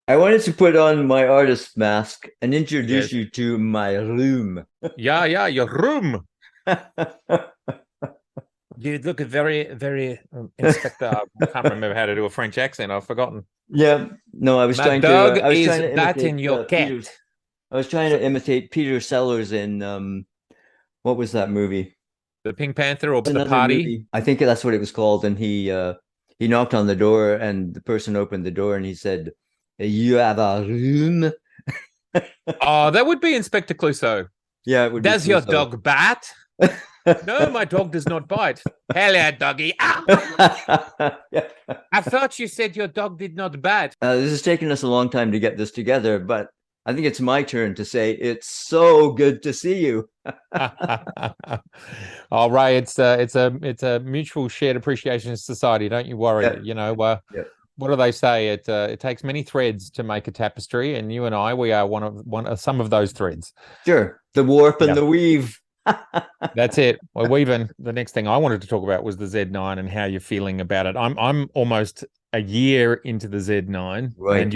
I wanted to put on my artist mask and introduce Yes. you to my room. Yeah, yeah, your room. You look very, very Inspector. I can't remember how to do a French accent. I've forgotten. Yeah, no, My dog I was is trying to batting imitate your cat. I was trying So, to imitate Peter Sellers in what was that movie? the Pink Panther or It's the another party. movie. I think that's what it was called. And he knocked on the door and the person opened the door and he said, "You have a room?" Oh, that would be Inspector Clouseau. Yeah, it would be Does your Clouseau. dog bat? No, my dog does not bite. Hello, doggy. Ah! Yeah. I thought you said your dog did not bat. This has taken us a long time to get this together, but I think it's my turn to say it's so good to see you. All right, it's a mutual shared appreciation society. Don't you worry. Yeah, yeah, What do they say? It takes many threads to make a tapestry, and you and I, we are one of some of those threads. sure. The warp and Yeah, the weave. that's it. Well, weaving. The next thing I wanted to talk about was the Z9 and how you're feeling about it. I'm almost a year into the Z9, and Right.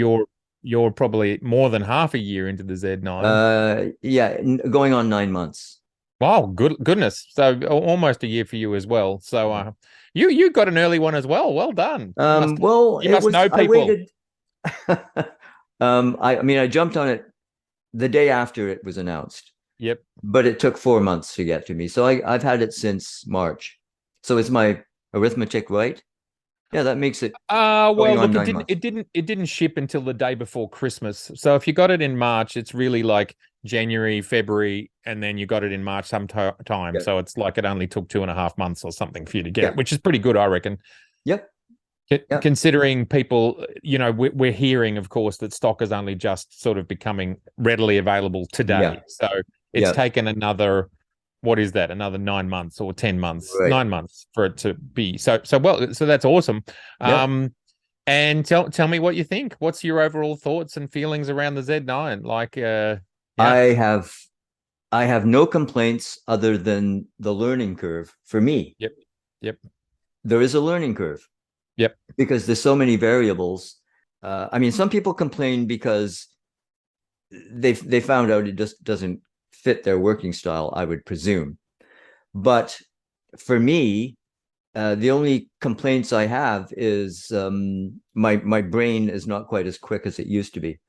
you're probably more than half a year into the Z9. Yeah, going on 9 months. Wow, goodness. So almost a year for you as well. So you got an early one as well. Well done. Well, You must know I people. waited. I mean, I jumped on it the day after it was announced, Yep. but it took 4 months to get to me. So I've had it since March. So is my arithmetic right? Yeah, that makes it going Well, on look, it nine didn't months. it didn't it didn't ship until the day before Christmas. So if you got it in March, it's really like January, February, and then you got it in March time. Yeah, So it's like it only took 2.5 months or something for you to get yeah, it, which is pretty good, I reckon. yep, yep, Considering people, we're hearing, of course, that stock is only just sort of becoming readily available yeah, today. So it's yeah. taken another, what is that? Another 9 months or 10 months, Right. 9 months for it to be so that's awesome. Yep. And tell me what you think. What's your overall thoughts and feelings around the Z9? Like, I yeah, have I have no complaints other than the learning curve for me. yep, yep, There is a learning curve yep, because there's so many variables. I mean, some people complain because they found out it just doesn't fit their working style, I would presume. But for me, the only complaints I have is my brain is not quite as quick as it used to be,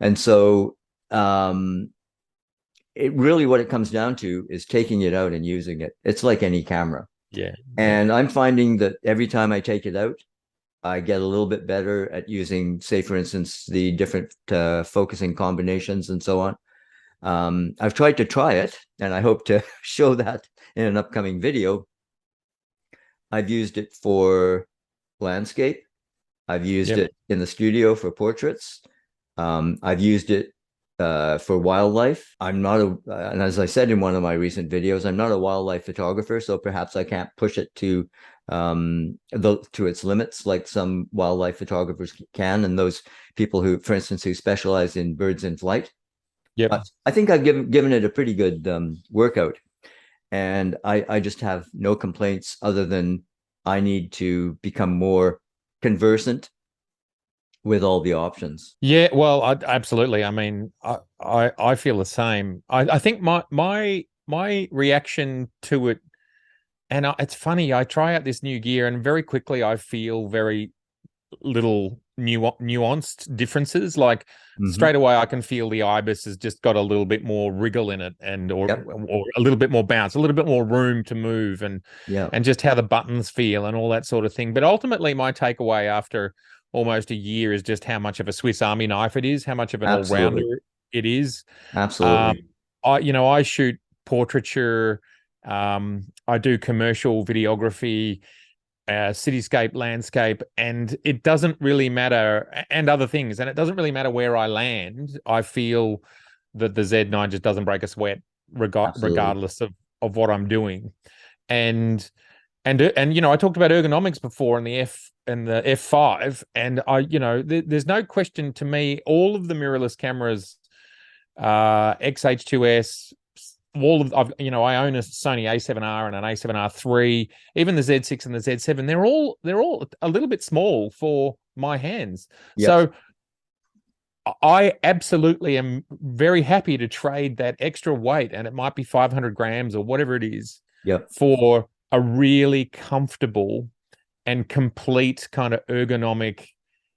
and so um, it really what it comes down to is taking it out and using it. It's like any camera, yeah, yeah, and I'm finding that every time I take it out, I get a little bit better at using, say, for instance, the different focusing combinations and so on. I've tried to try it, and I hope to show that in an upcoming video. I've used it for landscape. I've used yep. it in the studio for portraits. I've used it for wildlife. I'm not and as I said in one of my recent videos, I'm not a wildlife photographer, so perhaps I can't push it to its limits like some wildlife photographers can, and those people who, for instance, who specialize in birds in flight. Yep. But I think I've given it a pretty good workout, and I just have no complaints other than I need to become more conversant with all the options. Yeah, well, absolutely. I mean, I feel the same. I think my reaction to it, and it's funny. I try out this new gear, and very quickly I feel very little nuanced differences. Like Hmm. straight away, I can feel the ibis has just got a little bit more wriggle in it, and Yep. or a little bit more bounce, a little bit more room to move, Yeah. and just how the buttons feel and all that sort of thing. But ultimately, my takeaway after almost a year is just how much of a Swiss Army knife it is, how much of an all rounder Absolutely. it is. Um, Absolutely. I shoot portraiture. I do commercial videography, cityscape, landscape, and it doesn't really matter, and other things, and it doesn't really matter where I land. I feel that the Z9 just doesn't break a sweat, Absolutely. regardless of what I'm doing. And I talked about ergonomics before in the F5, and there's no question to me. All of the mirrorless cameras, XH2S, all of I own a Sony A7R and an A7R3, even the Z6 and the Z7. They're all a little bit small for my hands. Yep. So I absolutely am very happy to trade that extra weight, and it might be 500 grams or whatever it is, Yep. for a really comfortable and complete kind of ergonomic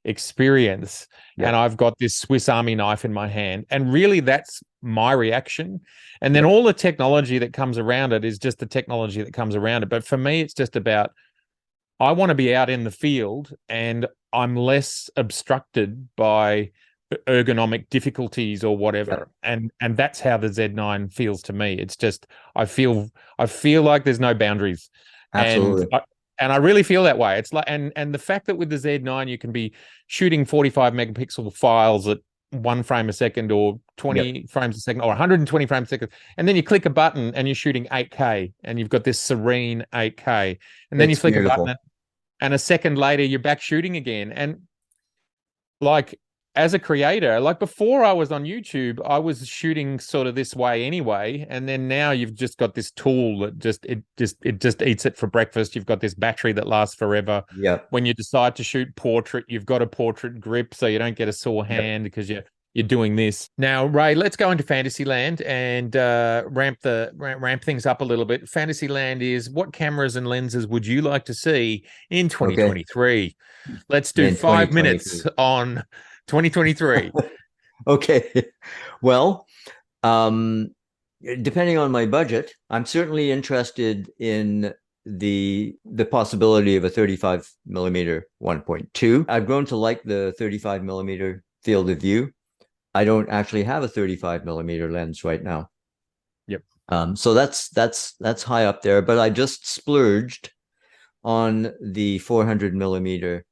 experience. And Yep. I've got this Swiss Army knife in my hand. And really, that's my reaction. And then Yep. all the technology that comes around it is just the technology that comes around it. But for me, it's just about, I want to be out in the field and I'm less obstructed by ergonomic difficulties or whatever. Yep. And that's how the Z9 feels to me. It's just, I feel like there's no boundaries. And Absolutely. I really feel that way. It's like, and the fact that with the Z9 you can be shooting 45 megapixel files at 1 frame a second or Yep. 20 frames a second or 120 frames a second, and then you click a button and you're shooting 8K and you've got this serene 8K, and then you It's flick a button beautiful. and a second later you're back shooting again. And like, as a creator, like before I was on YouTube, I was shooting sort of this way anyway, and then now you've just got this tool that just eats it for breakfast. You've got this battery that lasts forever. Yep. When you decide to shoot portrait, you've got a portrait grip so you don't get a sore Yep. hand because you're doing this. Now, Ray, let's go into Fantasyland and ramp things up a little bit. Fantasyland is, what cameras and lenses would you like to see in Okay. 2023? Let's do In 5 minutes 2023. on 2023. Okay. Well, um, depending on my budget, I'm certainly interested in the possibility of a 35 millimeter 1.2. I've grown to like the 35 millimeter field of view. I don't actually have a 35 millimeter lens right now. Yep. So that's high up there, but I just splurged on the 400 millimeter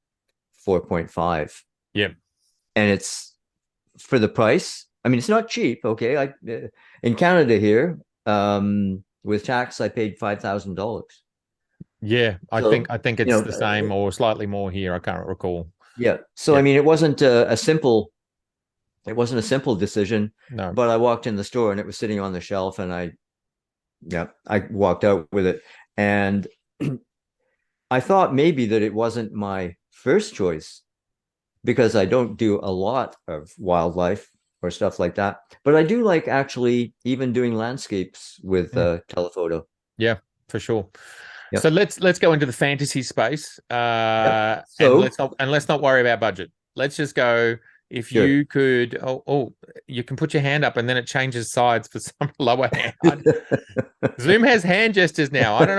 4.5. Yep. And it's for the price. I mean, it's not cheap. Okay. In Canada here, with tax, I paid $5,000. Yeah, So, I think you it's know, the same or slightly more here. I can't recall. yeah. So, I Yep. mean, it wasn't a simple decision, No. but I walked in the store and it was sitting on the shelf and I walked out with it. And I thought maybe that it wasn't my first choice because I don't do a lot of wildlife or stuff like that. But I do like actually even doing landscapes with Mm. telephoto. Yeah, for sure. So Yep. let's go into the fantasy space. Yep. And So let's not worry about budget. Let's just go, if sure. you could, you can put your hand up and then it changes sides for some lower hand. Zoom has hand gestures now. I don't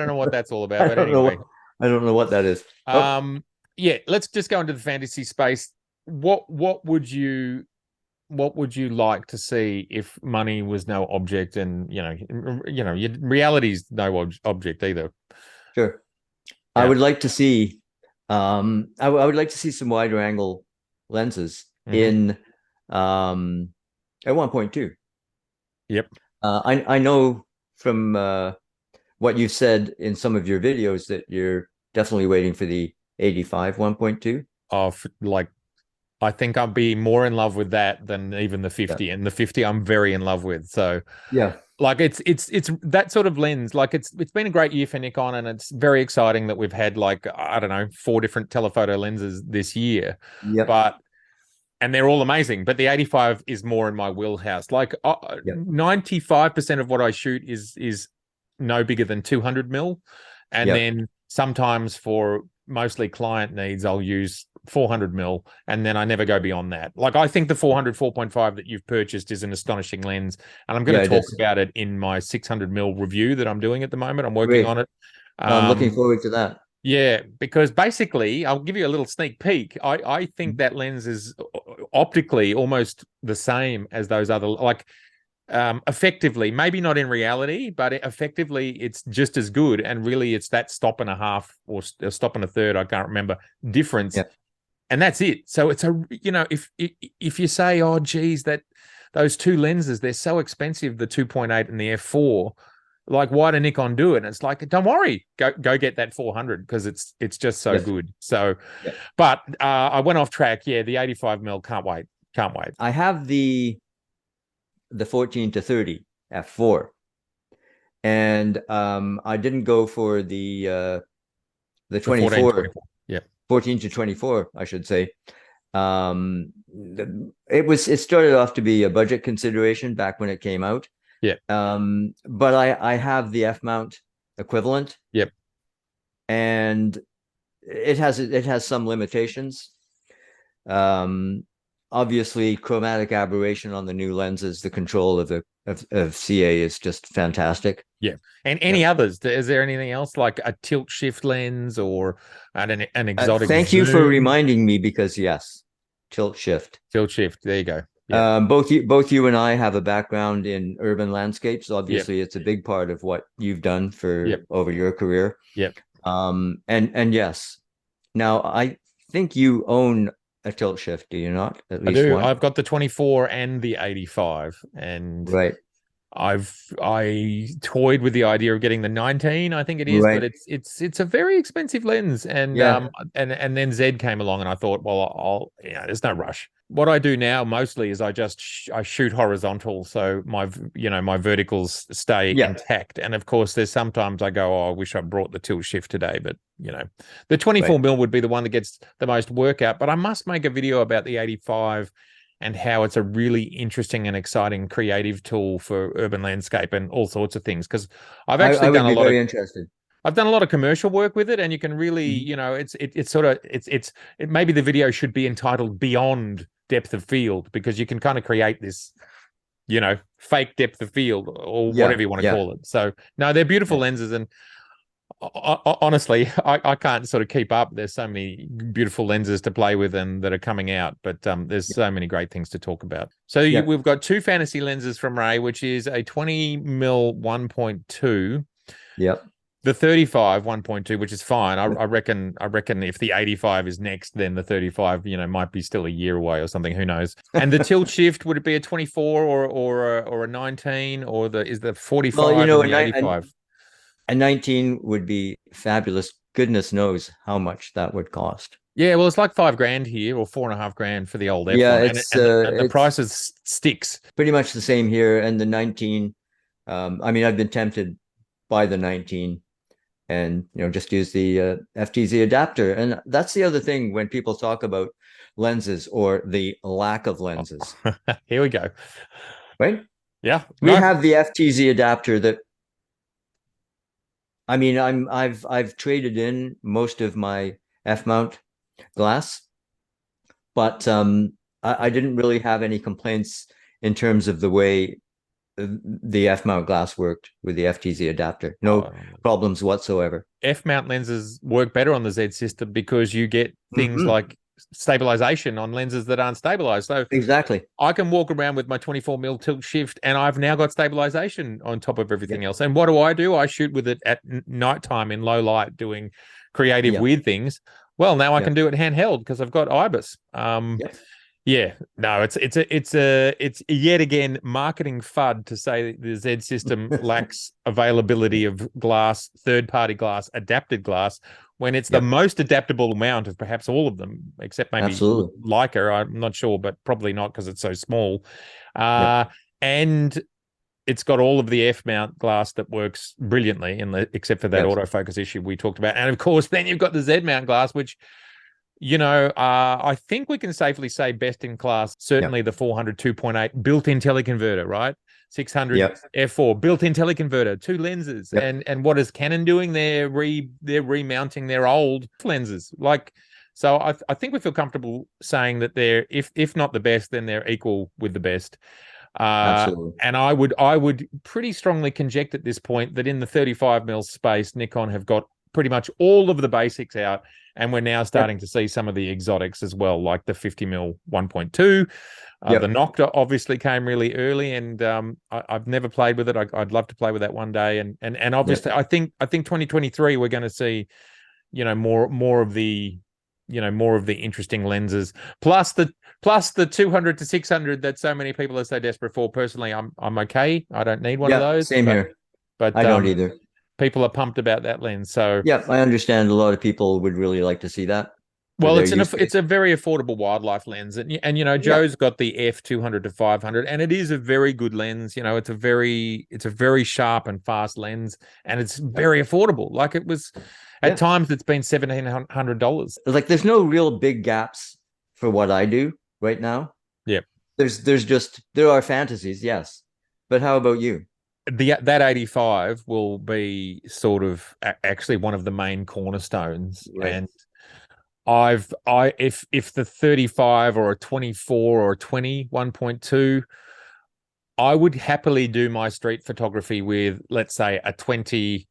know what that's all about, I but don't know anyway. what I don't know what that is. Oh, Um, yeah, let's just go into the fantasy space. What would you like to see if money was no object, and reality's no object either? sure. I Yeah. would like to see I would like to see some wider angle lenses Hmm. in at 1.2. Yep. I know from what you've said in some of your videos that you're definitely waiting for the 85 1.2. Of like, I think I'd be more in love with that than even the Yeah. 50, and the 50 I'm very in love with. So Yeah. like, it's that sort of lens. Like, it's been a great year for Nikon, and it's very exciting that we've had, like, I don't know, 4 different telephoto lenses this year. Yep. But and they're all amazing, but the 85 is more in my wheelhouse. Like, Yep. 95% of what I shoot is no bigger than 200 mil, and Yep. then sometimes for mostly client needs I'll use 400 mil, and then I never go beyond that. Like, I think the 400 4.5 that you've purchased is an astonishing lens, and I'm going Yeah, to it talk is. about it in my 600 mil review that I'm doing at the moment. I'm working Great. on it. I'm looking um forward to that. yeah, because basically, I'll give you a little sneak peek. I think that lens is optically almost the same as those other, like, effectively, maybe not in reality, but effectively it's just as good. And really, it's that stop and a half or a stop and a third, I can't remember, difference, Yeah. and that's it. So it's if you say, oh geez, that those two lenses, they're so expensive, the 2.8 and the f4, like, why did Nikon do it? And it's like, don't worry, go get that 400 because it's just so Yes. good. So, Yeah. but I went off track. Yeah, the 85 mil, can't wait. I have the 14 to 30 f4, and I didn't go for the The 14 24 24. Yeah. 14 to 24, I should say, It started off to be a budget consideration back when it came out. Yeah. But I have the F mount equivalent. Yep. And it has some limitations. Obviously, chromatic aberration on the new lenses, the control of CA is just fantastic. Yeah. And any others? Is there anything else like a tilt shift lens or an exotic thank zoom? you for reminding me, because yes, tilt shift. Tilt shift. There you go. Yeah. Both you and I have a background in urban landscapes. Obviously, it's a big part of what you've done for over your career. Yep. And yes. Now I think you own a tilt shift, do you not? At least I do. one. I've got the 24 and the 85, and right. I toyed with the idea of getting the 19, I think it is, right. but it's a very expensive lens, and and then Z came along, and I thought, well, there's no rush. What I do now mostly is I shoot horizontal, so my verticals stay intact. And of course, there's sometimes I go, oh, I wish I brought the tilt shift today, but the 24 mil would be the one that gets the most work out. But I must make a video about the 85 and how it's a really interesting and exciting creative tool for urban landscape and all sorts of things. Because I've actually done a lot of interested. I've done a lot of commercial work with it, and you can really, it's maybe the video should be entitled Beyond Depth of Field, because you can kind of create this, fake depth of field or whatever you want to call it. So no, they're beautiful lenses, and honestly, I can't sort of keep up. There's so many beautiful lenses to play with and that are coming out, but there's so many great things to talk about. So we've got two fantasy lenses from Ray, which is a 20 mil 1.2. Yep. The 35 1.2, which is fine. I reckon if the 85 is next, then the 35, might be still a year away or something. Who knows? And the tilt shift, would it be a 24 or a 19, or is the 45 and the 85? A 19 would be fabulous. Goodness knows how much that would cost. Yeah, well, it's like $5,000 here, or $4,500 for the old F1. Yeah, and the prices sticks. Pretty much the same here. And the 19, I've been tempted by the 19, and just use the FTZ adapter. And that's the other thing when people talk about lenses or the lack of lenses. Here we go. Right? Yeah, we have the FTZ adapter that. I've traded in most of my F mount glass, but I didn't really have any complaints in terms of the way the F mount glass worked with the FTZ adapter. No problems whatsoever. F mount lenses work better on the Z system because you get things like stabilization on lenses that aren't stabilized. So exactly, I can walk around with my 24 mil tilt shift, and I've now got stabilization on top of everything else. And what do? I shoot with it at nighttime in low light, doing creative weird things. Well, now I can do it handheld because I've got IBIS. Yeah, no, it's yet again marketing FUD to say the Z system lacks availability of glass, third-party glass, adapted glass, when it's the most adaptable amount of perhaps all of them, except maybe Leica. I'm not sure, but probably not because it's so small. And it's got all of the F mount glass that works brilliantly, except for that autofocus issue we talked about. And of course, then you've got the Z mount glass, which I think we can safely say best in class. Certainly the 400 2.8 built-in teleconverter, right? 600 f4 built-in teleconverter, two lenses. And what is Canon doing? They're remounting their old lenses. So I think we feel comfortable saying that they're, if not the best, then they're equal with the best. Absolutely. And I would pretty strongly conject at this point that in the 35 mil space, Nikon have got pretty much all of the basics out, and we're now starting to see some of the exotics as well, like the 50 mil 1.2. The Nocta obviously came really early, and I've never played with it. I'd love to play with that one day, and obviously I think 2023 we're going to see more of the interesting lenses, plus the 200 to 600 that so many people are so desperate for. Personally, I'm okay. I don't need one of those. Same here. But I don't either. People are pumped about that lens. So I understand a lot of people would really like to see that. Well, it's a very affordable wildlife lens, and Joe's got the F 200 to 500, and it is a very good lens. It's a very sharp and fast lens, and it's very affordable. Like it was at times, it's been $1,700. Like there's no real big gaps for what I do right now. Yeah. There are fantasies, yes. But how about you? That 85 will be sort of actually one of the main cornerstones. Right. And if the 35 or a 24 or a 20 1.2, I would happily do my street photography with, let's say, a 20,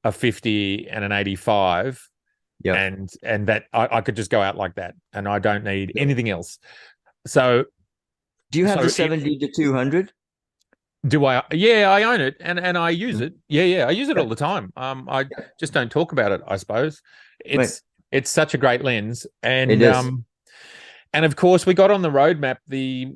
a 50, and an 85. Yeah. And that I could just go out like that, and I don't need Yeah. anything else. So Do you have the so 70 to 200? do I? Yeah, I own it, and I use it. Yeah, I use it Yeah. all the time. I Yeah. just don't talk about it, I suppose. Right. It's such a great lens, It is. and of course we got on the roadmap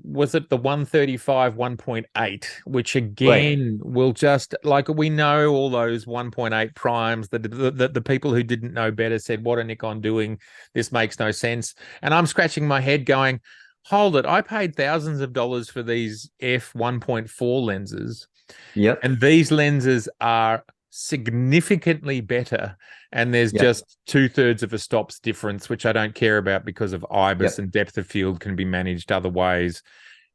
was it the 135 1.8, which Right. again will just, like, we know all those 1.8 primes that the people who didn't know better said, what are Nikon doing? This makes no sense. And I'm scratching my head going, hold it, I paid thousands of dollars for these f 1.4 lenses, Yep. and these lenses are significantly better, and there's Yep. just 2/3 of a stops difference, which I don't care about because of IBIS, Yep. and depth of field can be managed other ways.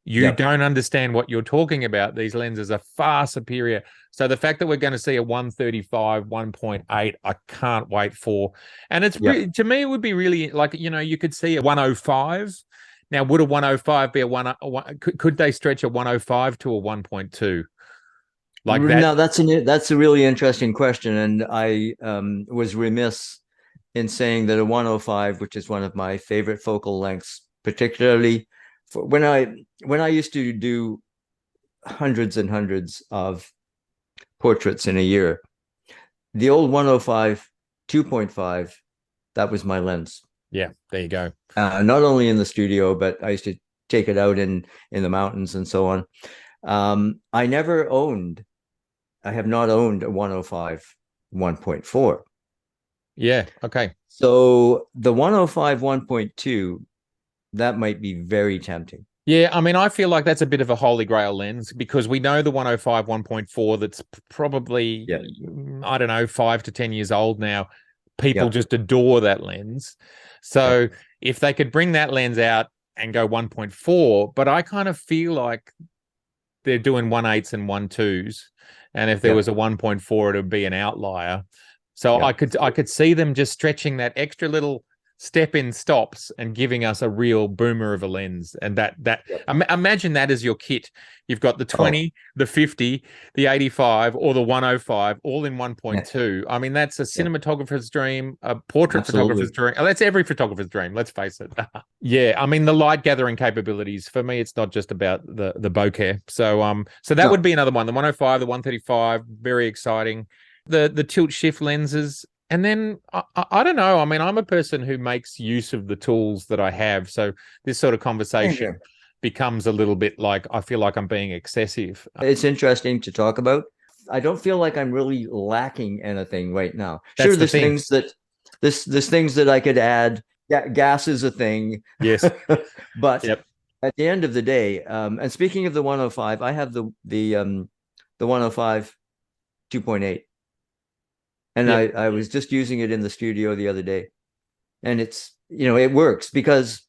You Yep. don't understand what you're talking about. These lenses are far superior. So the fact that we're going to see a 135 1.8, I can't wait for. And Yep. to me, it would be really, like, you could see a 105. Now, would a 105 be could they stretch a 105 to a 1.2 like that? Now that's a really interesting question, and I was remiss in saying that a 105, which is one of my favorite focal lengths, particularly for when I used to do hundreds and hundreds of portraits in a year, the old 105 2.5, that was my lens. Yeah, there you go. Not only in the studio, but I used to take it out in the mountains and so on. I have not owned a 105 1.4. Yeah, okay. So the 105 1.2, that might be very tempting. Yeah, I mean, I feel like that's a bit of a holy grail lens, because we know the 105 1.4 that's probably, Yeah. I don't know, 5 to 10 years old now. People Yeah. just adore that lens. So Yeah. if they could bring that lens out and go 1.4, but I kind of feel like they're doing 1.8s and 1.2s. And if there Yeah. was a 1.4, it would be an outlier. So Yeah. I could see them just stretching that extra little step in stops and giving us a real boomer of a lens. And imagine that as your kit. You've got the 20, the 50, the 85, or the 105, all in 1.2. Yeah. I mean, that's a Yeah. cinematographer's dream, a portrait Absolutely. photographer's dream. That's every photographer's dream. Let's face it. Yeah, I mean, the light gathering capabilities, for me, it's not just about the bokeh. So that would No. be another one. The 105, the 135, very exciting. The tilt shift lenses. And then I don't know. I mean, I'm a person who makes use of the tools that I have. So this sort of conversation becomes a little bit like, I feel like I'm being excessive. It's interesting to talk about. I don't feel like I'm really lacking anything right now. That's Sure, the thing. there's things that I could add. Gas is a thing. Yes. But Yep. at the end of the day, and speaking of the 105, I have the 105 2.8. And Yep. I was just using it in the studio the other day. And it works because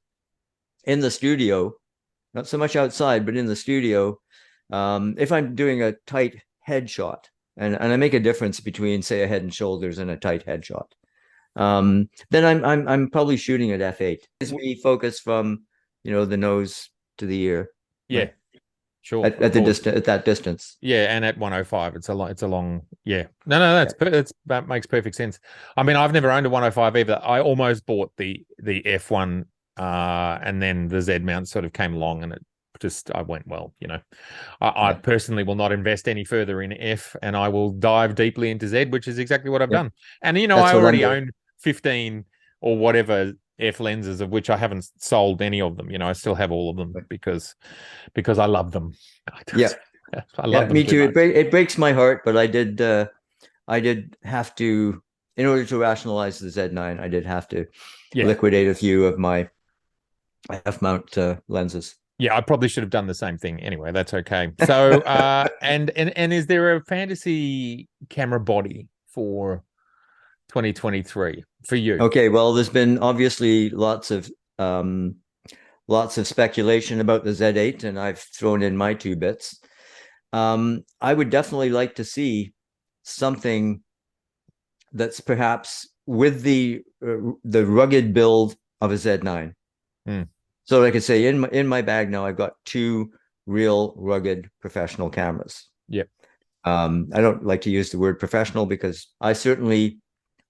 in the studio, not so much outside, but in the studio, if I'm doing a tight headshot, and I make a difference between, say, a head and shoulders and a tight headshot, then I'm probably shooting at f8. As we focus from the nose to the ear. Yeah. Right? Sure. At that distance. Yeah, and at 105, it's a long. Yeah. No, that makes perfect sense. I mean, I've never owned a 105 either. I almost bought the F1, and then the Z mount sort of came along, and I went, well, I personally will not invest any further in F, and I will dive deeply into Z, which is exactly what I've done. And That's I what already I'm doing. own 15 or whatever F lenses, of which I haven't sold any of them. I still have all of them because I love them. Yeah. I love them Me too too. much. It breaks my heart, but I did have to, in order to rationalize the Z9, I did have to liquidate a few of my F mount lenses. Yeah, I probably should have done the same thing. Anyway, that's okay. So, and is there a fantasy camera body for 2023 for you? Okay, well, there's been obviously lots of lots of speculation about the Z8, and I've thrown in my 2 bits. I would definitely like to see something that's perhaps with the rugged build of a Z9. Mm. So like I say, in my bag now, I've got 2 real rugged professional cameras. Yep. I don't like to use the word professional because I certainly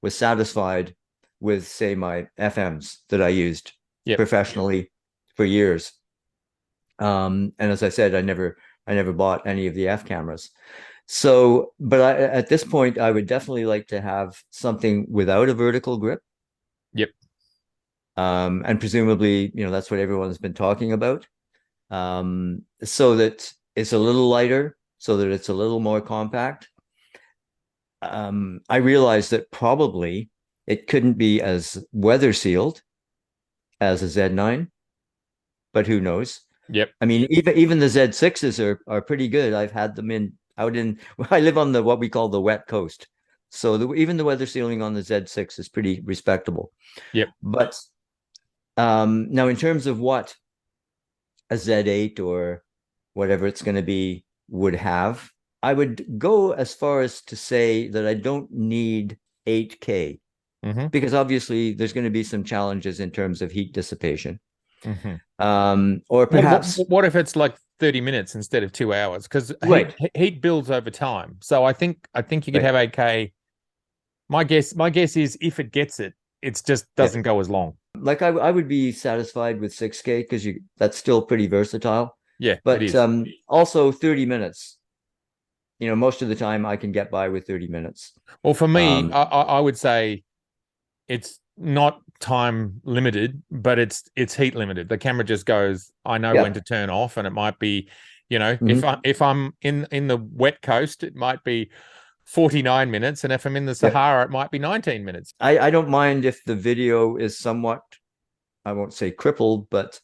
was satisfied with, say, my FMs that I used professionally for years. And as I said, I never bought any of the F cameras. So, but at this point, I would definitely like to have something without a vertical grip. Yep. And presumably, that's what everyone's been talking about. So that it's a little lighter, so that it's a little more compact. I realized that probably it couldn't be as weather sealed as a Z9, but who knows? Yep. I mean, even the Z6s are pretty good. I've had them out in I live on what we call the wet coast. So even the weather sealing on the Z6 is pretty respectable. Yep. But now in terms of what a Z8 or whatever it's going to be would have, I would go as far as to say that I don't need 8K because obviously there's going to be some challenges in terms of heat dissipation. Or perhaps what if it's like 30 minutes instead of 2 hours? Because heat builds over time. So I think you could have 8K. My guess is if it gets it, it just doesn't go as long. Like I would be satisfied with 6K because that's still pretty versatile. Yeah, but it is. Also 30 minutes. Most of the time I can get by with 30 minutes. Well, for me, I would say it's not time limited, but it's heat limited. The camera just goes, I know when to turn off, and it might be, if I'm in the wet coast, it might be 49 minutes, and if I'm in the Sahara, it might be 19 minutes. I don't mind if the video is somewhat, I won't say crippled, but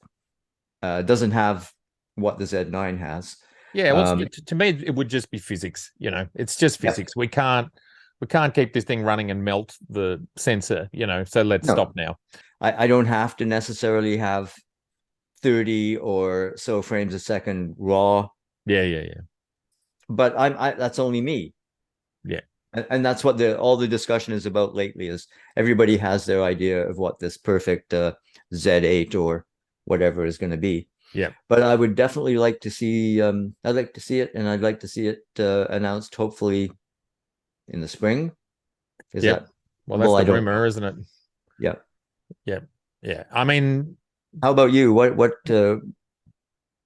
doesn't have what the Z9 has. Yeah, well, to me, it would just be physics. It's just physics. We can't keep this thing running and melt the sensor. So let's stop now. I don't have to necessarily have 30 or so frames a second raw. Yeah. But that's only me. Yeah. And that's what all the discussion is about lately, is everybody has their idea of what this perfect Z8 or whatever is going to be. Yeah. But I would definitely like to see, I'd like to see it, and I'd like to see it announced hopefully in the spring. Is that? Well, that's the rumor, isn't it? Yeah. Yeah. I mean, how about you? What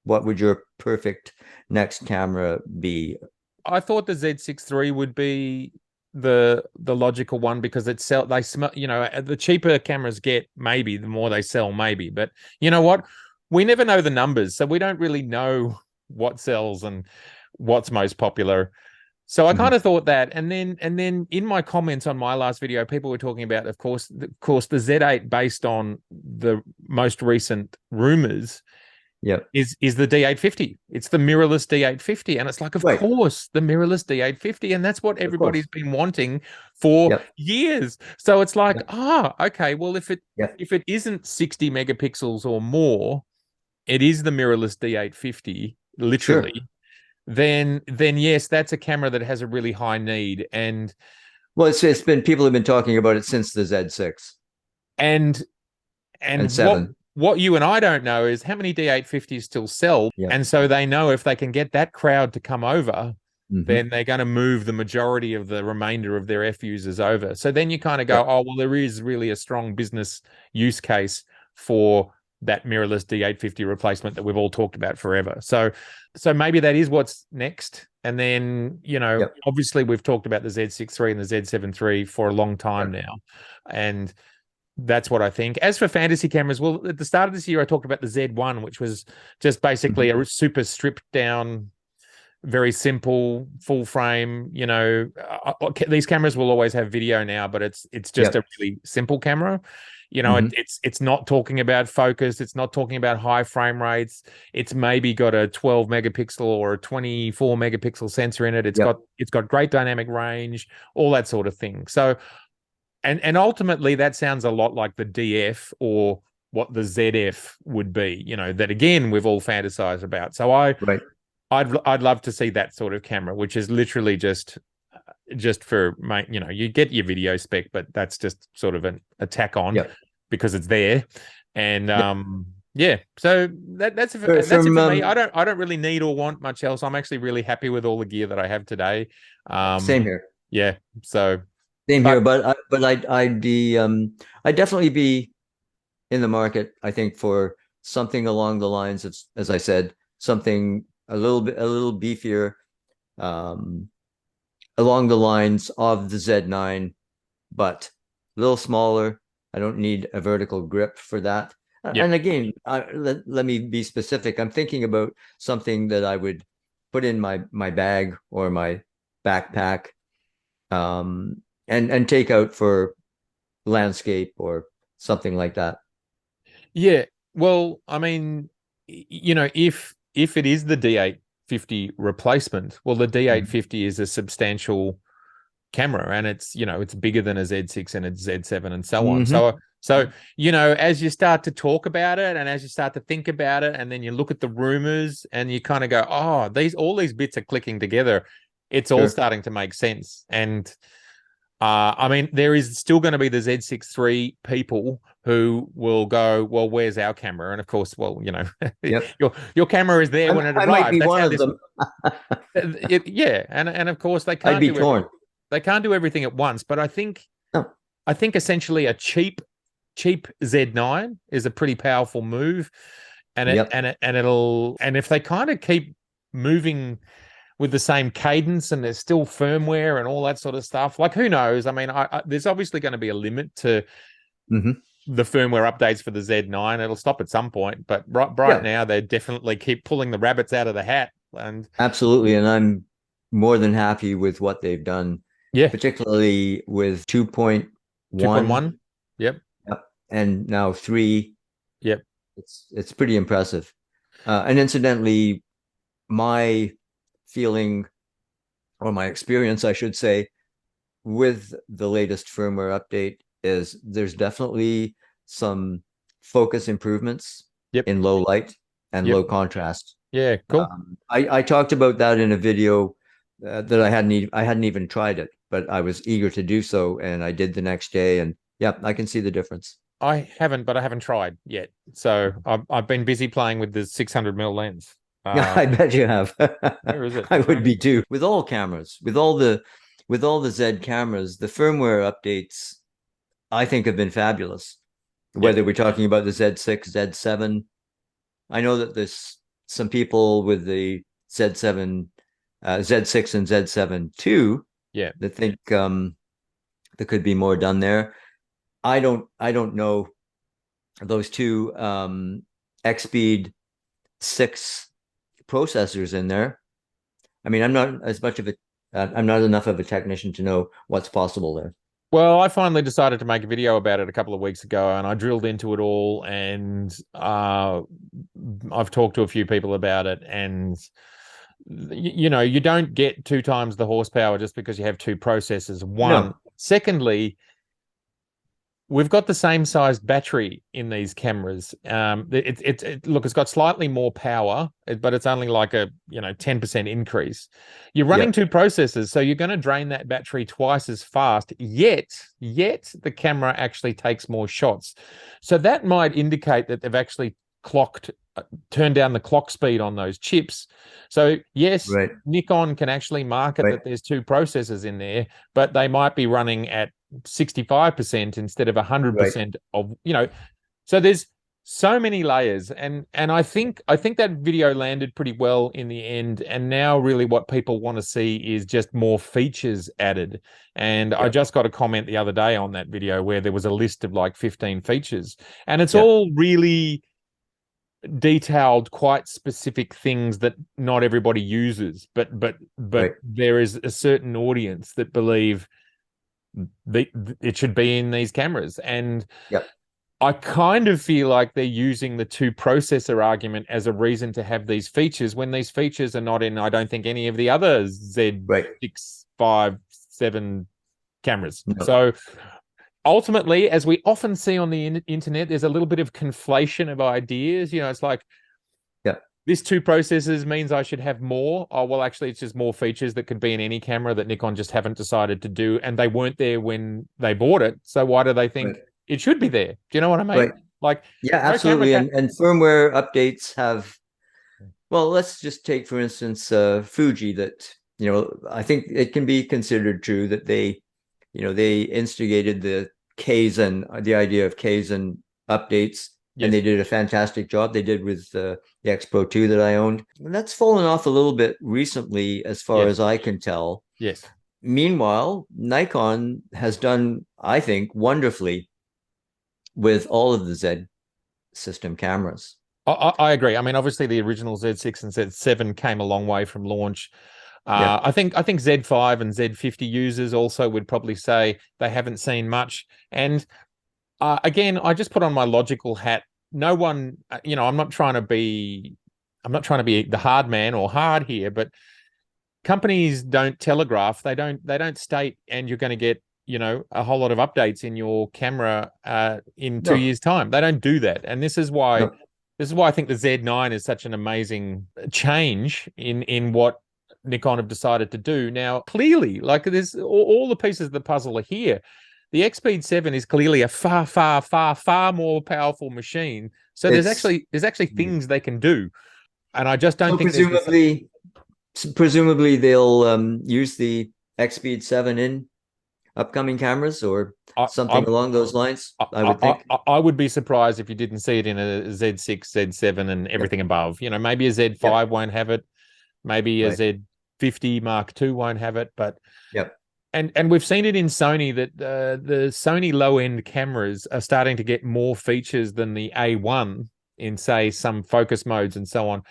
would your perfect next camera be? I thought the Z6 III would be the logical one because they smell, the cheaper cameras get, maybe the more they sell, maybe. But you know what? We never know the numbers, so we don't really know what sells and what's most popular. So I kind of thought that, and then in my comments on my last video, people were talking about, of course, the Z8 based on the most recent rumors. Is the D850. It's the mirrorless D850. And it's like, of course, the mirrorless D850. And that's what everybody's been wanting for years. So it's like, okay, well, if it isn't 60 megapixels or more, it is the mirrorless D850, literally. Sure. Then yes, that's a camera that has a really high need. And well, people have been talking about it since the Z6. And 7. What you and I don't know is how many D850s still sell. And so they know if they can get that crowd to come over, then they're going to move the majority of the remainder of their F users over. So then you kind of go, oh, well, there is really a strong business use case for that mirrorless D850 replacement that we've all talked about forever. So maybe that is what's next. And then, obviously we've talked about the Z6 III and the Z7 III for a long time now. And that's what I think. As for fantasy cameras, well, at the start of this year, I talked about the Z1, which was just basically a super stripped down, very simple, full frame. These cameras will always have video now, but it's just a really simple camera. It's not talking about focus. It's not talking about high frame rates. It's maybe got a 12 megapixel or a 24 megapixel sensor in it. It's got great dynamic range, all that sort of thing. So, and ultimately that sounds a lot like the DF or what the ZF would be, you know, that again we've all fantasized about. So Right. I'd love to see that sort of camera, which is literally just for, you know, you get your video spec, but that's just sort of a tack on Yep. because it's there. And Yep. yeah, so that's it From, for me. I don't really need or want much else. I'm actually really happy with all the gear that I have today. same here. Yeah, so Same here, but I'd definitely be in the market, I think, for something along the lines of, as I said, something a little beefier, along the lines of the Z9, but a little smaller. I don't need a vertical grip for that. Yep. And again, let me be specific. I'm thinking about something that I would put in my bag or my backpack, and take out for landscape or something like that. Yeah, well, I mean, you know, if it is the D850 replacement, well, the D850 is a substantial camera, and it's, you know, it's bigger than a Z6 and a Z7 and so on. So you know, as you start to talk about it and as you start to think about it, and then you look at the rumors and you kind of go, oh, all these bits are clicking together. It's all starting to make sense. And I mean, there is still going to be the Z6 III people who will go, well, where's our camera? And of course, well, you know, Yep. your camera is there when it I might arrives. be That's one how of them. yeah, and of course they I'd can't be do torn. they can't do everything at once. But No. I think essentially a cheap Z9 is a pretty powerful move, and Yep. and if they kind of keep moving with the same cadence and there's still firmware and all that sort of stuff, like, who knows? I mean, there's obviously going to be a limit to the firmware updates for the Z9. It'll stop at some point, but right now they definitely keep pulling the rabbits out of the hat. And Absolutely. And I'm more than happy with what they've done, particularly with 2.1. 2.1. Yep. And now 3. Yep. It's pretty impressive. And incidentally, my feeling, or my experience, I should say, with the latest firmware update is there's definitely some focus improvements in low light and low contrast. Yeah, cool. I talked about that in a video that I hadn't even tried it, but I was eager to do so, and I did the next day, and yeah, I can see the difference. I haven't tried yet. So I've been busy playing with the 600mm lens. I bet you have. Where is it? I would be too. With all cameras, with all the Z cameras, the firmware updates, I think, have been fabulous. Whether we're talking about the Z6, Z7, I know that there's some people with the Z7, Z6 and Z7 too, that think there could be more done there. I don't know those two X-Speed 6 processors in there. I mean, I'm not enough of a technician to know what's possible there. Well, I finally decided to make a video about it a couple of weeks ago, and I drilled into it all, and I've talked to a few people about it, and you know, you don't get 2 times the horsepower just because you have 2 processors. One. No. Secondly, we've got the same size battery in these cameras. Look, it's got slightly more power, but it's only like a 10% increase. You're running 2 processors, so you're going to drain that battery twice as fast. Yet the camera actually takes more shots. So that might indicate that they've actually turned down the clock speed on those chips. So yes, Nikon can actually market that there's 2 processors in there, but they might be running at 65% instead of 100% of, so there's so many layers, and I think that video landed pretty well in the end. And now really what people want to see is just more features added. And I just got a comment the other day on that video where there was a list of like 15 features, and it's all really detailed, quite specific things that not everybody uses, but there is a certain audience that believe it should be in these cameras. And I kind of feel like they're using the 2 processor argument as a reason to have these features when these features are not in, I don't think, any of the other Z6, 5, 7 cameras. So ultimately, as we often see on the internet, there's a little bit of conflation of ideas. It's like, Yeah. this 2 processors means I should have more. Oh, well, actually, it's just more features that could be in any camera that Nikon just haven't decided to do, and they weren't there when they bought it. So why do they think it should be there? Do you know what I mean? Right. Like, Yeah, no absolutely. And firmware updates have, well, let's just take, for instance, Fuji, that, I think it can be considered true that they instigated the Kaizen, the idea of Kaizen updates, and they did a fantastic job. They did with the X Pro 2 that I owned. And that's fallen off a little bit recently, as far as I can tell. Yes. Meanwhile, Nikon has done, I think, wonderfully with all of the Z system cameras. I agree. I mean, obviously, the original Z6 and Z7 came a long way from launch. Yeah. I think Z5 and Z50 users also would probably say they haven't seen much. And again, I just put on my logical hat. No one, I'm not trying to be the hard man or hard here, but companies don't telegraph. They don't state, and you're going to get, a whole lot of updates in your camera in 2 years' time. They don't do that. And this is why I think the Z9 is such an amazing change in what Nikon have decided to do. Now, clearly, like, there's all the pieces of the puzzle are here. The X-Speed 7 is clearly a far, far, far, far more powerful machine. So there's actually things they can do. And I just don't think presumably they'll use the X-Speed 7 in upcoming cameras or something along those lines, I would think. I would be surprised if you didn't see it in a Z6, Z7 and everything above. Maybe a Z5 won't have it. Maybe a Z50 Mark II won't have it. But and we've seen it in Sony that the Sony low-end cameras are starting to get more features than the A1 in, say, some focus modes and so on.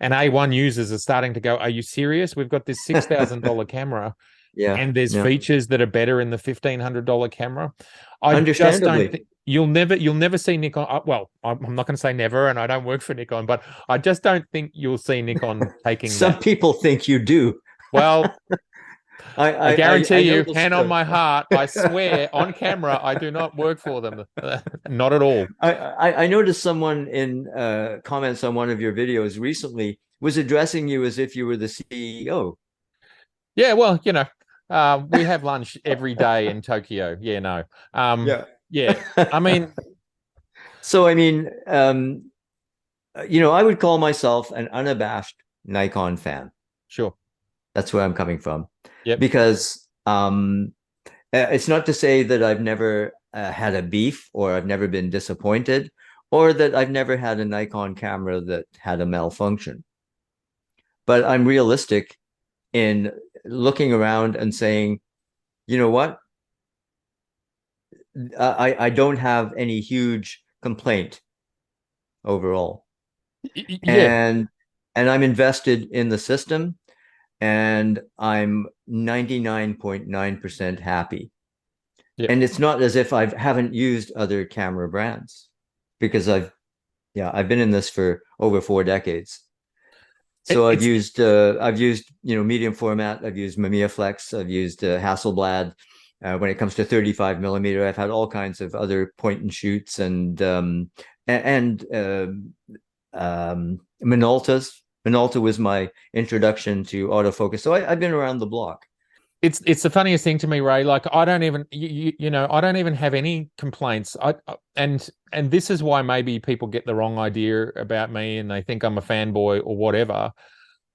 And A1 users are starting to go, are you serious? We've got this $6,000 camera. Yeah. And there's features that are better in the $1,500 camera. I just Understandably. don't think you'll never see Nikon. Well, I'm not going to say never, and I don't work for Nikon, but I just don't think you'll see Nikon taking Some people think you do. Well, I guarantee you, noticed, hand on my heart, I swear on camera, I do not work for them. Not at all. I noticed someone in comments on one of your videos recently was addressing you as if you were the CEO. Yeah, well, we have lunch every day in Tokyo. Yeah, no. Yeah. I mean, so I mean, I would call myself an unabashed Nikon fan. Sure. That's where I'm coming from. Yep. Because it's not to say that I've never had a beef, or I've never been disappointed, or that I've never had a Nikon camera that had a malfunction. But I'm realistic in looking around and saying, you know what? I don't have any huge complaint overall. Yeah. And I'm invested in the system, and I'm 99.9% happy. Yep. And it's not as if I haven't used other camera brands, because I've been in this for over 4 decades. So I've used medium format. I've used Mamiya Flex. I've used Hasselblad. When it comes to 35 millimeter, I've had all kinds of other point and shoots and Minoltas. Minolta was my introduction to autofocus. So I've been around the block. It's the funniest thing to me, Ray. Like, I don't even I don't even have any complaints. And this is why maybe people get the wrong idea about me and they think I'm a fanboy or whatever.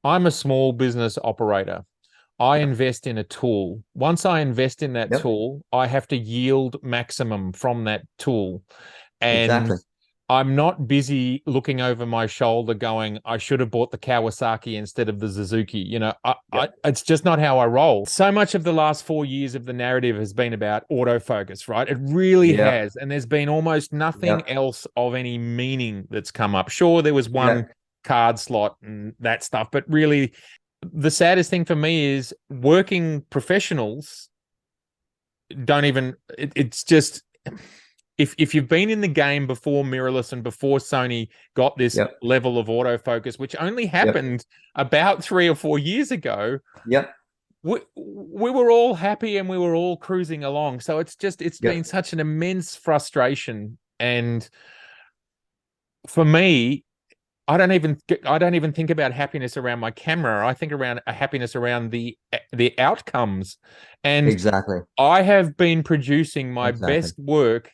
I'm a small business operator. I invest in a tool. Once I invest in that tool, I have to yield maximum from that tool. And I'm not busy looking over my shoulder going, I should have bought the Kawasaki instead of the Suzuki. It's just not how I roll. So much of the last 4 years of the narrative has been about autofocus, right? It really has. And there's been almost nothing else of any meaning that's come up. Sure, there was one card slot and that stuff, but really the saddest thing for me is working professionals don't even, it's just... If you've been in the game before mirrorless and before Sony got this level of autofocus, which only happened about 3 or 4 years ago, we were all happy and we were all cruising along. So it's Yeah, been such an immense frustration. And for me, I don't even think about happiness around my camera. I think around a happiness around the outcomes. And exactly. I have been producing my Exactly. best work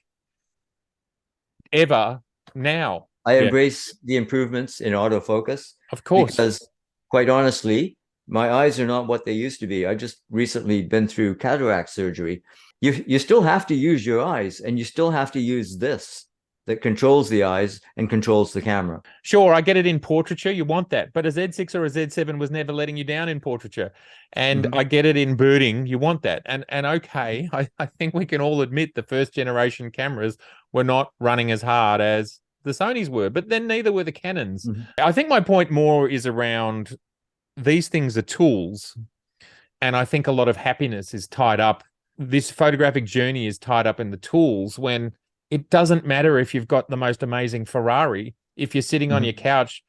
ever now. I Yeah, embrace the improvements in autofocus of course. because, quite honestly, my eyes are not what they used to be. I just recently been through cataract surgery. You still have to use your eyes, and you still have to use this that controls the eyes and controls the camera. Sure, I get it in portraiture. You want that. But a Z6 or a Z7 was never letting you down in portraiture. And Mhm. I get it in birding. You want that. And okay, I think we can all admit the first generation cameras were not running as hard as the Sonys were, but then neither were the Canons. Mhm. I think my point more is around these things are tools. And I think a lot of happiness is tied up. This photographic journey is tied up in the tools when it doesn't matter if you've got the most amazing Ferrari. If you're sitting on your Mhm. couch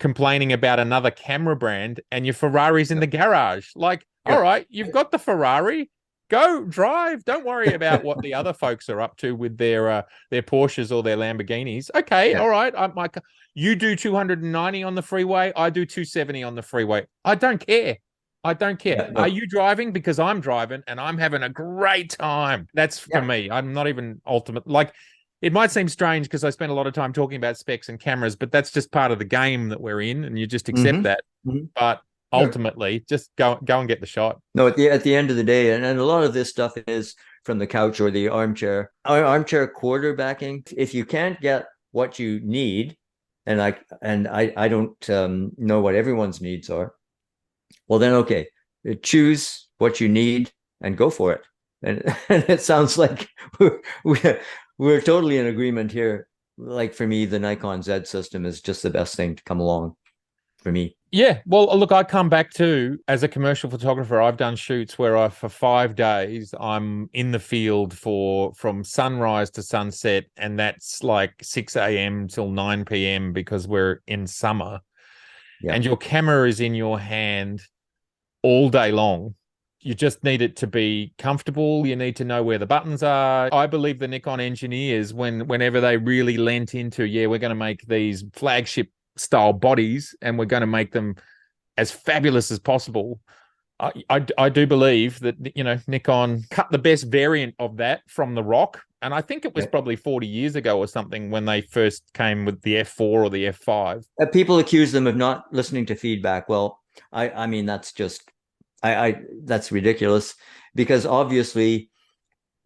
complaining about another camera brand and your Ferrari's in the garage, like, all Yeah. right, you've got the Ferrari, go drive. Don't worry about what the other folks are up to with their Porsches or their Lamborghinis. Okay, Yeah. all right, you do 290 on the freeway, I do 270 on the freeway. I don't care. I don't care. Yeah. Are No. you driving? Because I'm driving and I'm having a great time. That's for Yeah. me. I'm not even ultimate. Like, it might seem strange because I spend a lot of time talking about specs and cameras, but that's just part of the game that we're in, and you just accept Hmm. that. Hmm. But Sure. ultimately, just go and get the shot. No, at the end of the day, and a lot of this stuff is from the couch or the armchair. Armchair quarterbacking. If you can't get what you need, and I don't know what everyone's needs are, well then okay, choose what you need and go for it. And, and it sounds like we're we're totally in agreement here. Like for me, the Nikon Z system is just the best thing to come along for me. Yeah, well, look, I come back to as a commercial photographer, I've done shoots where for 5 days I'm in the field for from sunrise to sunset, and that's like 6 a.m. till 9 p.m. because we're in summer, Yeah. and your camera is in your hand all day long. You just need it to be comfortable. You need to know where the buttons are. I believe the Nikon engineers, whenever they really lent into, yeah, we're going to make these flagship style bodies and we're going to make them as fabulous as possible. I do believe that, you know, Nikon cut the best variant of that from the Rock. And I think it was Yeah. probably 40 years ago or something when they first came with the F4 or the F5. People accuse them of not listening to feedback. Well, I mean that's just I that's ridiculous because obviously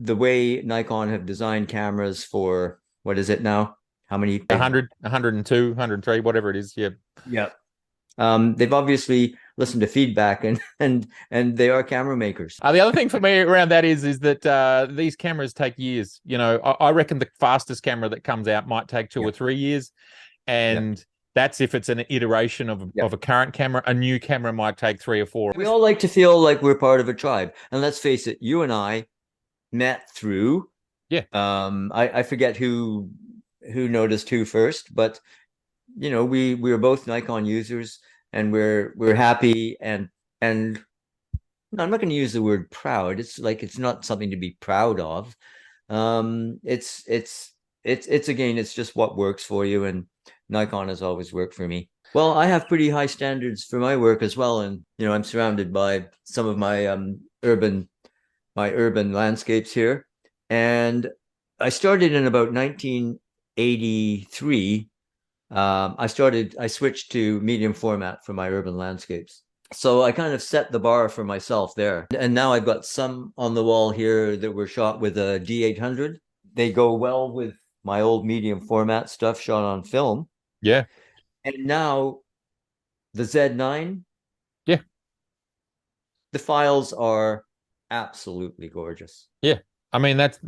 the way Nikon have designed cameras for what is it now? How many? 100, 102, 103, whatever it is. Yeah. Yeah. They've obviously listened to feedback and they are camera makers. The other thing for me around that is that these cameras take years. You know, I reckon the fastest camera that comes out might take 2 or 3 years, Yeah. and that's if it's an iteration Yeah. of a current camera. A new camera might take 3 or 4. We all like to feel like we're part of a tribe. And let's face it, you and I met through Yeah, I forget who noticed who first, but you know, we were both Nikon users and we're happy and no, I'm not going to use the word proud. It's like it's not something to be proud of. It's again, it's just what works for you, and Nikon has always worked for me. Well, I have pretty high standards for my work as well, and you know, I'm surrounded by some of my urban landscapes here, and I started in about 1983. I switched to medium format for my urban landscapes. So I kind of set the bar for myself there. And now I've got some on the wall here that were shot with a D800. They go well with my old medium format stuff shot on film. yeah, And now the Z9, yeah, the files are absolutely gorgeous. yeah. I mean, that's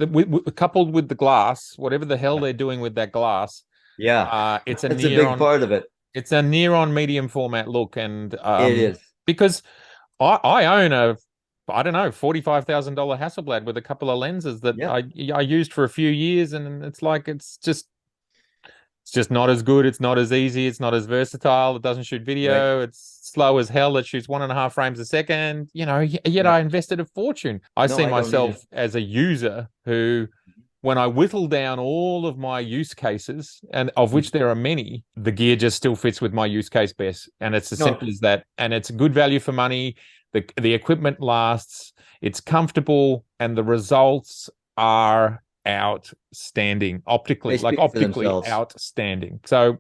coupled with the glass, whatever the hell they're doing with that glass. Yeah, It's a that's a big part of it. it's a near on medium format look, and It is. because I own a, I don't know, $45,000 Hasselblad with a couple of lenses that Yeah. I used for a few years, and it's like it's It's just not as good. It's not as easy. It's not as versatile. It doesn't shoot Right. video. It's slow as hell. It shoots 1.5 frames a second. Yet I Yep. invested a fortune. I No, see I don't either. myself as a user who, when I whittle down all of my use cases, and of which Mhm. there are many, the gear just still fits with my use case best. And it's as No, simple as that. And it's good value for money. The equipment lasts, it's comfortable, and the results are outstanding optically, they like speak for optically themselves. outstanding. So,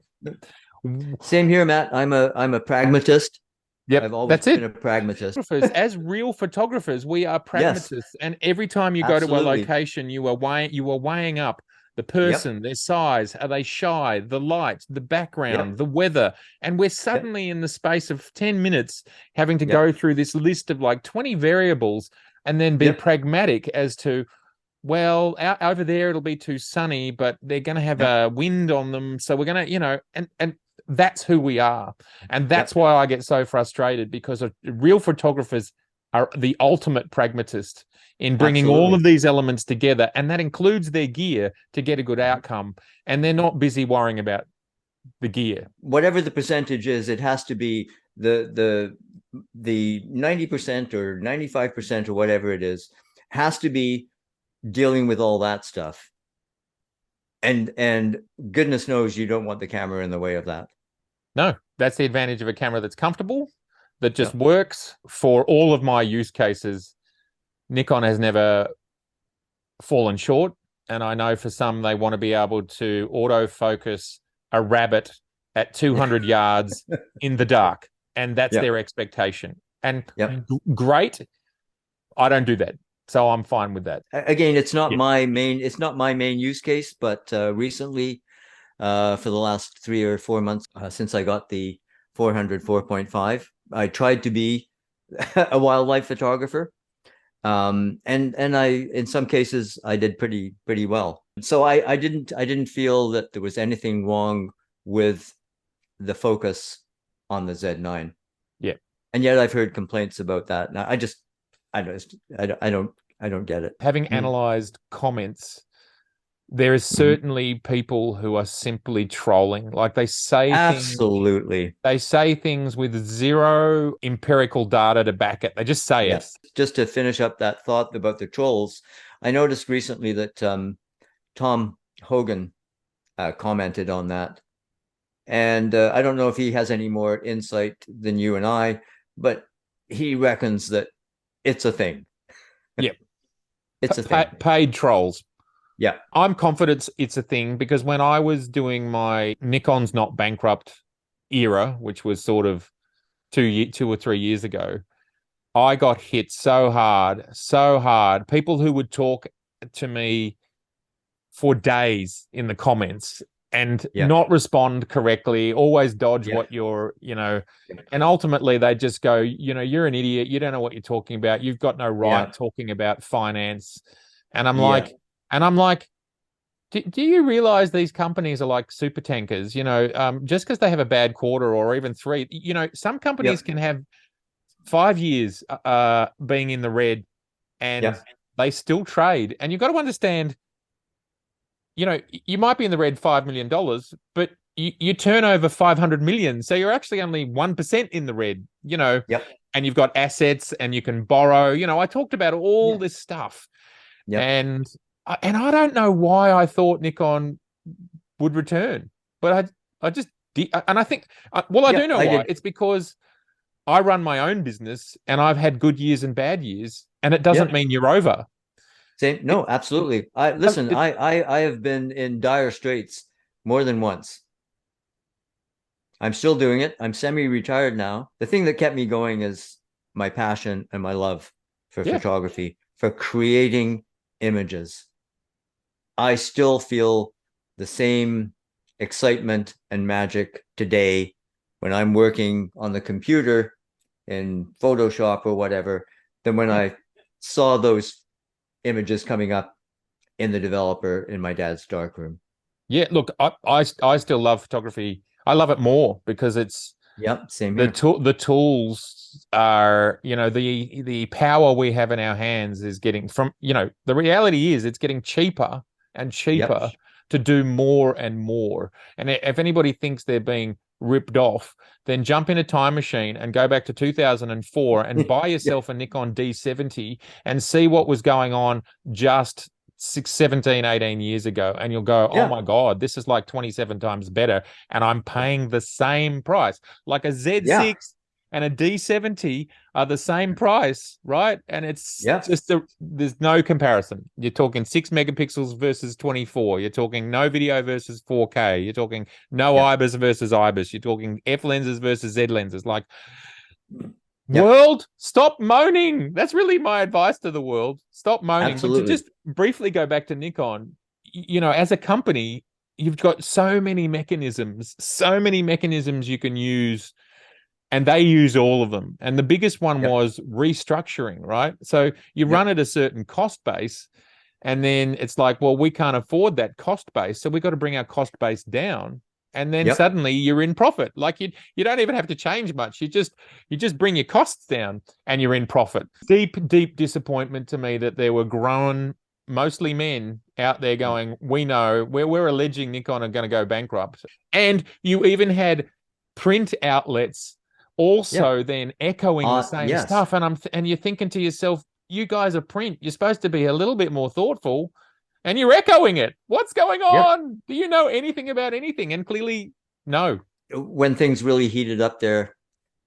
Same here, Matt. I'm a pragmatist. yep, I've always that's been it. a pragmatist. As real photographers, we are Yes, pragmatists, and every time you go to a absolutely. location, you are weighing up the Yep. person, their size, are they shy, the light, the background, Yep. the weather, and we're Yep. suddenly in the space of 10 minutes having to Yep. go through this list of like 20 variables and then be Yep. pragmatic as to, well, out over there it'll be too sunny, but they're going to have Yep. a wind on them, so we're going to, and that's who we are, and that's Yep. why I get so frustrated, because real photographers are the ultimate pragmatist in bringing all Absolutely. of these elements together, and that includes their gear to get a good Mhm. outcome, and they're not busy worrying about the gear. Whatever the percentage is, it has to be the 90% or 95% or whatever it is, has to be dealing with all that stuff. And goodness knows you don't want the camera in the way of that. No, that's the advantage of a camera that's comfortable, that just Yep. works for all of my use cases. Nikon has never fallen short. And I know for some, they want to be able to autofocus a rabbit at 200 yards in the dark. And that's Yep. their expectation. And Yep. great. I don't do that. So I'm fine with that. Again, Yeah. it's not my main use case, but recently, for the last 3 or 4 months, since I got the 400 4.5, I tried to be a wildlife photographer. And I, in some cases, I did pretty well. So I didn't feel that there was anything wrong with the focus on the Z9. Yeah. And yet I've heard complaints about that. And I don't, I don't get it. Having Mm. analyzed comments, there is Mhm. certainly people who are simply trolling. Like Absolutely. they say things with zero empirical data to back it. They just say Yeah. it. Just to finish up that thought about the trolls, I noticed recently that Tom Hogan commented on that. And I don't know if he has any more insight than you and I, but he reckons that it's a thing. Yeah. It's a thing. Paid trolls. Yeah. I'm confident it's a thing, because when I was doing my Nikon's not bankrupt era, which was sort of 2 or 3 years ago, I got hit so hard, so hard. People who would talk to me for days in the comments and Yeah. not respond correctly, always dodge Yeah. what and ultimately they just go, you're an idiot. You don't know what you're talking about. You've got no right Yeah. talking about finance. And I'm Yeah. like, and I'm like, do you realize these companies are like super tankers? Just because they have a bad quarter or even three, some companies Yep. can have 5 years being in the red, and Yep. they still trade. And you've got to understand, you might be in the red $5 million, but you turn over 500 million. So you're actually only 1% in the red, Yep. and you've got assets and you can borrow. I talked about all Yeah. this stuff, Yep. and I don't know why I thought Nikon would return, but I just did. And I think, well, I do Yep. know I why. did. It's because I run my own business and I've had good years and bad years, and it doesn't Yep. mean you're over. Same. It, No, it, absolutely. I listen, it I have been in dire straits more than once. I'm still doing it. I'm semi-retired now. The thing that kept me going is my passion and my love for yeah. photography, for creating images. I still feel the same excitement and magic today when I'm working on the computer in Photoshop or whatever than when I saw those images coming up in the developer in my dad's darkroom. Yeah, look, I still love photography. I love it more because it's Yep, same here. the tools are, the power we have in our hands is getting from, the reality is it's getting cheaper and Yep. cheaper to do more and more. And if anybody thinks they're being ripped off, then jump in a time machine and go back to 2004 and buy yourself a Nikon D70 and see what was going on just 17, 18 years ago. And you'll go, oh my God, this is like 27 times better. And I'm paying the same price. Like a Z6 and a D70 are the same price, right? And it's just there's no comparison. You're talking 6 megapixels versus 24. You're talking no video versus 4K. You're talking no IBIS versus IBIS. You're talking F lenses versus Z lenses. Like, world, stop moaning. That's really my advice to the world. Stop moaning. Absolutely. But to just briefly go back to Nikon, you know, as a company, you've got so many mechanisms you can use. And they use all of them. And the biggest one was restructuring, right? So you run at a certain cost base, and then it's like, well, we can't afford that cost base, so we've got to bring our cost base down. And then suddenly you're in profit. Like you don't even have to change much. You just bring your costs down and you're in profit. Deep disappointment to me that there were grown, mostly men out there going, we know, we're alleging Nikon are going to go bankrupt. And you even had print outlets also then echoing the same stuff. And you're thinking to yourself, you guys are print. You're supposed to be a little bit more thoughtful, and you're echoing it. What's going on? Do you know anything about anything? And clearly, no. When things really heated up there,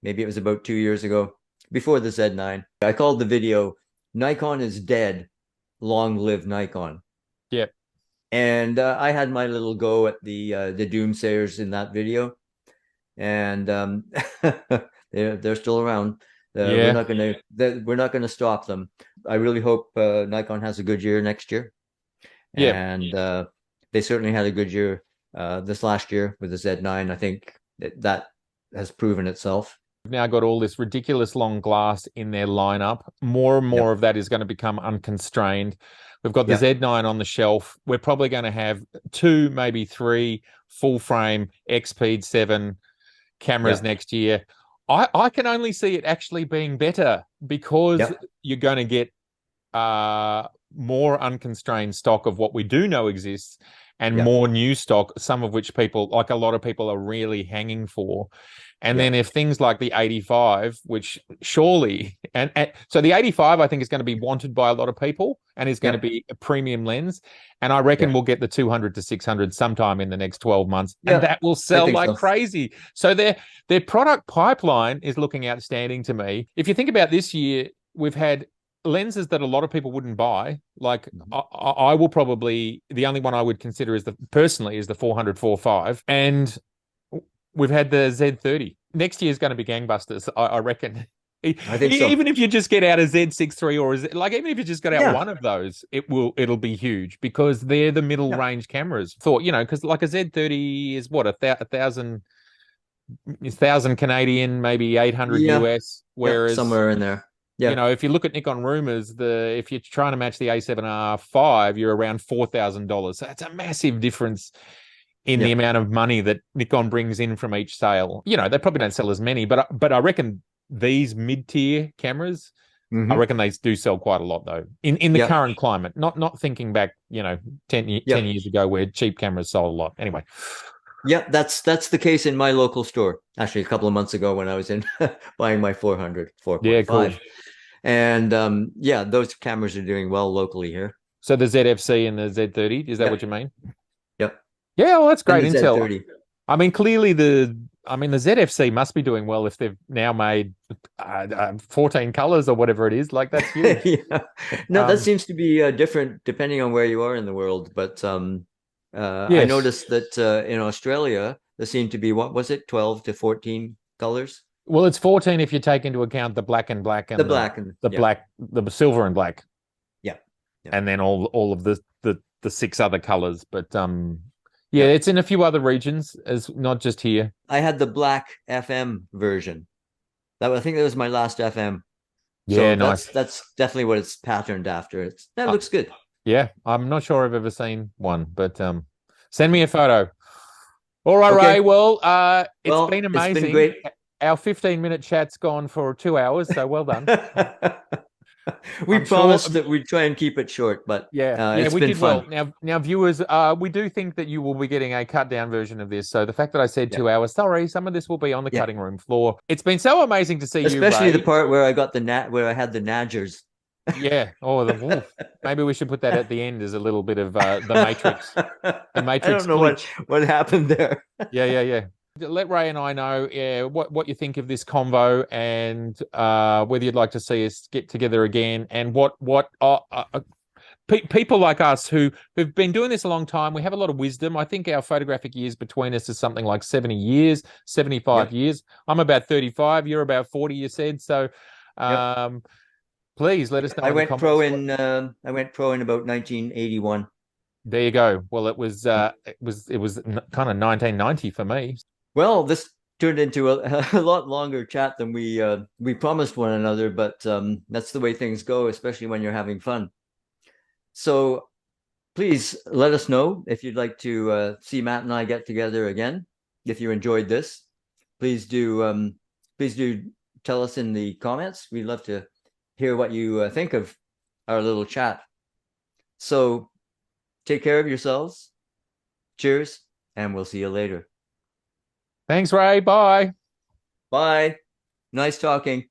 maybe it was about 2 years ago, before the Z9, I called the video, Nikon is dead, long live Nikon. Yep. And I had my little go at the doomsayers in that video. And they're still around. We're not going to stop them. I really hope Nikon has a good year next year. And they certainly had a good year this last year with the Z9. I think that has proven itself. We've now got all this ridiculous long glass in their lineup. More and more of that is going to become unconstrained. We've got the Z9 on the shelf. We're probably going to have 2, maybe 3 full frame X-Speed 7 cameras next year. I can only see it actually being better because you're going to get more unconstrained stock of what we do know exists, and more new stock, some of which people, like a lot of people, are really hanging for. And then if things like the 85, which surely, and so the 85, I think, is going to be wanted by a lot of people and is going to be a premium lens. And I reckon we'll get the 200 to 600 sometime in the next 12 months. And that will sell like crazy. So their product pipeline is looking outstanding to me. If you think about this year, we've had lenses that a lot of people wouldn't buy. Like I will probably, the only one I would consider is the 400-4.5. And we've had the Z30. Next year is going to be gangbusters, I reckon. I think so. Even if you just get out a Z6 III or even if you just got out one of those, it'll be huge because they're the middle range cameras. Because like a Z30 is what, 1,000 Canadian, maybe 800 US, whereas somewhere in there. If you look at Nikon rumors, if you're trying to match the A7R5, you're around $4,000. So it's a massive difference in the amount of money that Nikon brings in from each sale. They probably don't sell as many, but I reckon these mid-tier cameras, I reckon they do sell quite a lot though in the current climate. Not thinking back, 10 years ago where cheap cameras sold a lot. Anyway. Yeah, that's the case in my local store. Actually, a couple of months ago when I was in buying my 4.5. Yeah, cool. And those cameras are doing well locally here. So the ZFC and the Z30, is that what you mean? Yep. Yeah, well, that's great intel. Z30. I mean, clearly the ZFC must be doing well if they've now made 14 colors or whatever it is. Like, that's huge. No, that seems to be different depending on where you are in the world. But I noticed that in Australia, there seemed to be, what was it, 12 to 14 colors? Well, it's 14 if you take into account the black and black and the silver and black. Yeah. And then all of the 6 other colors. But it's in a few other regions, as not just here. I had the black FM version. I think that was my last FM. Yeah, so nice. That's definitely what it's patterned after. That looks good. Yeah, I'm not sure I've ever seen one, but send me a photo. All right, Ray. Well, it's been amazing. It's been great. Our 15-minute chat's gone for 2 hours, so well done. We I'm sure. promised that we'd try and keep it short, but Yeah, it's we been did well. fun. Now, viewers, we do think that you will be getting a cut down version of this. So the fact that I said Yeah. 2 hours, sorry, some of this will be on the Yeah. cutting room floor. It's been so amazing to see you, Especially the Ray. part where I got where I had the Nadgers. Yeah. Oh, the wolf. Maybe we should put that at the end as a little bit of the Matrix, the I Matrix don't know what glitch. what happened there. Yeah. Let Ray and I know what you think of this convo, and whether you'd like to see us get together again, and what people like us who've been doing this a long time. We have a lot of wisdom. I think our photographic years between us is something like 70 years, 75 Yep. years. I'm about 35. You're about 40, you said. So Yep. please let us know in the comments. I went pro in about 1981. There you go. Well, it was kind of 1990 for me. Well, this turned into a lot longer chat than we promised one another, but that's the way things go, especially when you're having fun. So please let us know if you'd like to see Matt and I get together again. If you enjoyed this, please do tell us in the comments. We'd love to hear what you think of our little chat. So take care of yourselves. Cheers, and we'll see you later. Thanks, Ray. Bye. Bye. Nice talking.